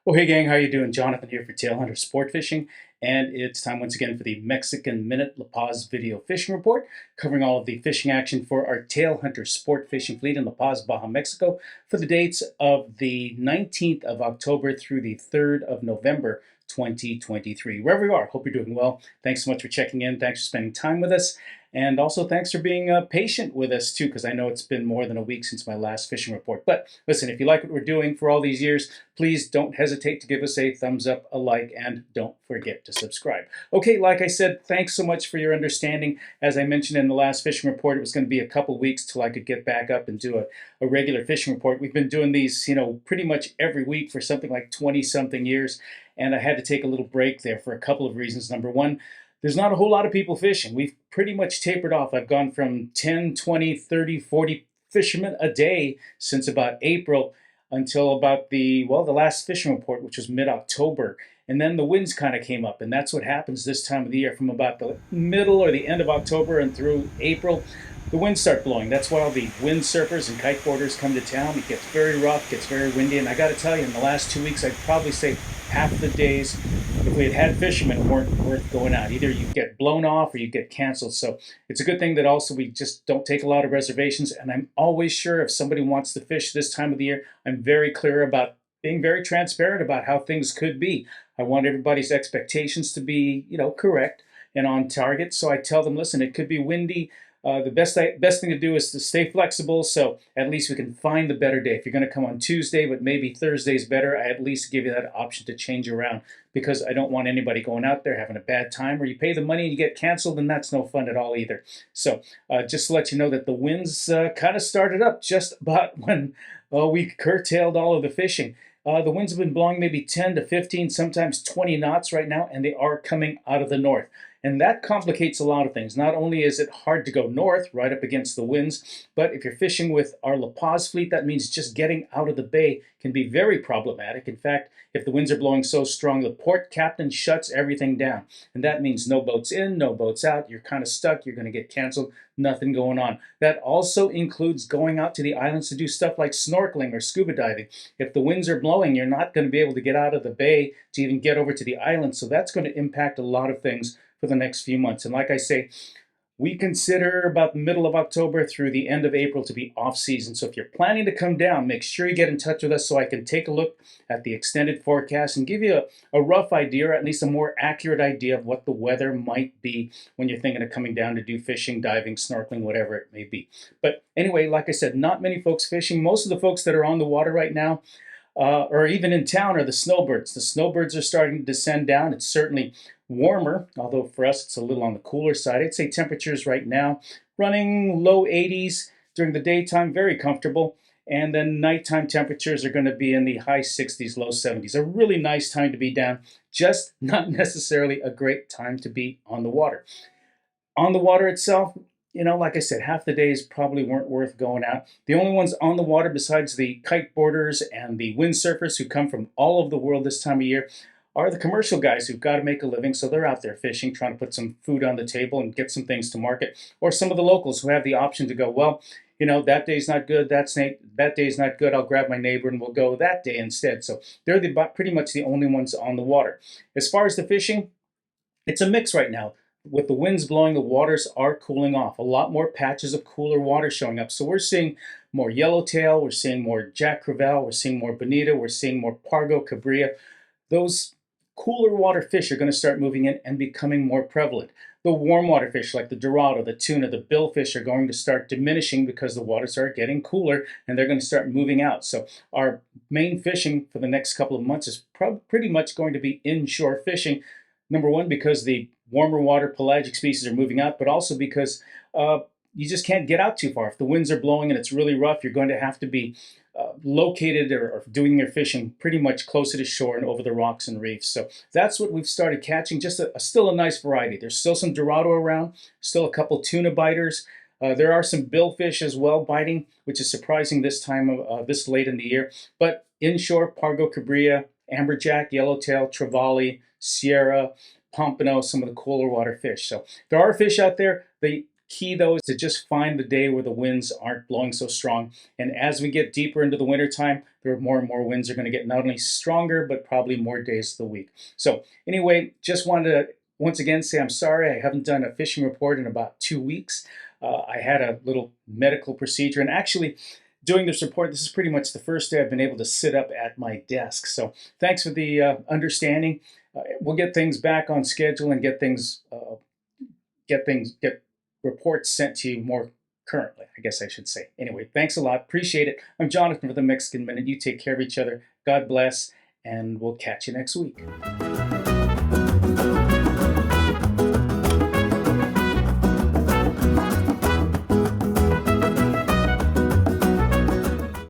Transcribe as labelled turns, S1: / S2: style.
S1: Oh, hey gang, how you doing? Jonathan here for Tailhunter Sportfishing, and it's time once again for the Mexican Minute La Paz video fishing report, covering all of the fishing action for our Tailhunter Sportfishing fleet in La Paz, Baja, Mexico, for the dates of the 19th of October through the 3rd of November, 2023. Wherever you are, hope you're doing well. Thanks so much for checking in. Thanks for spending time with us. And also thanks for being patient with us too, because I know it's been more than a week since my last fishing report. But listen, if you like what we're doing for all these years, please don't hesitate to give us a thumbs up, a like, and don't forget to subscribe. Okay, like I said, thanks so much for your understanding. As I mentioned in the last fishing report, it was going to be a couple weeks till I could get back up and do a regular fishing report. We've been doing these, pretty much every week for something like 20-something years, and I had to take a little break there for a couple of reasons. Number one, there's not a whole lot of people fishing. We've pretty much tapered off. I've gone from 10, 20, 30, 40 fishermen a day since about April until about the last fishing report, which was mid-October. And then the winds kind of came up, and that's what happens this time of the year. From about the middle or the end of October and through April, the winds start blowing. That's why all the windsurfers and kiteboarders come to town. It gets very rough, gets very windy, and I got to tell you, in the last 2 weeks, I'd probably say half the days, if we had fishermen, weren't worth going out. Either you get blown off or you get canceled. So it's a good thing that also we just don't take a lot of reservations. And I'm always sure if somebody wants to fish this time of the year, I'm very clear about being very transparent about how things could be. I want everybody's expectations to be, correct and on target. So I tell them, listen, it could be windy. The best thing to do is to stay flexible, so at least we can find the better day. If you're going to come on Tuesday, but maybe Thursday's better, I at least give you that option to change around, because I don't want anybody going out there having a bad time, or you pay the money and you get canceled, and that's no fun at all either. So just to let you know that the winds kind of started up just about when we curtailed all of the fishing. The winds have been blowing maybe 10 to 15, sometimes 20 knots right now, and they are coming out of the north. And that complicates a lot of things. Not only is it hard to go north right up against the winds, but if you're fishing with our La Paz fleet, that means just getting out of the bay can be very problematic. In fact, if the winds are blowing so strong, the port captain shuts everything down. And that means no boats in, no boats out. You're kind of stuck. You're going to get canceled. Nothing going on. That also includes going out to the islands to do stuff like snorkeling or scuba diving. If the winds are blowing, you're not going to be able to get out of the bay to even get over to the island. So that's going to impact a lot of things for the next few months. And like I say, we consider about the middle of October through the end of April to be off season. So if you're planning to come down, make sure you get in touch with us so I can take a look at the extended forecast and give you a rough idea, or at least a more accurate idea of what the weather might be when you're thinking of coming down to do fishing, diving, snorkeling, whatever it may be. But anyway, like I said, not many folks fishing. Most of the folks that are on the water right now, or even in town, are the snowbirds. The snowbirds are starting to descend down. It's certainly warmer, although for us it's a little on the cooler side. I'd say temperatures right now running low 80s during the daytime, very comfortable. And then nighttime temperatures are going to be in the high 60s, low 70s. A really nice time to be down, just not necessarily a great time to be on the water. On the water itself, like I said, half the days probably weren't worth going out. The only ones on the water besides the kiteboarders and the windsurfers who come from all over the world this time of year are the commercial guys who've got to make a living, so they're out there fishing, trying to put some food on the table and get some things to market. Or some of the locals who have the option to go, well, that day's not good, that day's not good, I'll grab my neighbor and we'll go that day instead. So they're pretty much the only ones on the water. As far as the fishing, it's a mix right now. With the winds blowing, the waters are cooling off. A lot more patches of cooler water showing up. So we're seeing more yellowtail, we're seeing more jack crevalle, we're seeing more bonita, we're seeing more pargo, cabria. Those cooler water fish are going to start moving in and becoming more prevalent. The warm water fish like the dorado, the tuna, the billfish are going to start diminishing because the waters are getting cooler and they're going to start moving out. So our main fishing for the next couple of months is pretty much going to be inshore fishing. Number one, because the warmer water pelagic species are moving out, but also because you just can't get out too far. If the winds are blowing and it's really rough, you're going to have to be located or doing your fishing pretty much closer to shore and over the rocks and reefs. So that's what we've started catching, just still a nice variety. There's still some dorado around, still a couple tuna biters. There are some billfish as well biting, which is surprising this time of this late in the year. But inshore, pargo, cabria, amberjack, yellowtail, trevally, sierra, pompano, some of the cooler water fish. So there are fish out there. The Key though is to just find the day where the winds aren't blowing so strong. And as we get deeper into the wintertime, there are more and more winds are going to get not only stronger, but probably more days of the week. So anyway, just wanted to once again say I'm sorry I haven't done a fishing report in about 2 weeks. I had a little medical procedure, and actually doing this report, this is pretty much the first day I've been able to sit up at my desk. So thanks for the understanding. We'll get things back on schedule and get reports sent to you more currently, I guess I should say. Anyway, thanks a lot. Appreciate it. I'm Jonathan for the Mexican Minute. You take care of each other. God bless, and we'll catch you next week.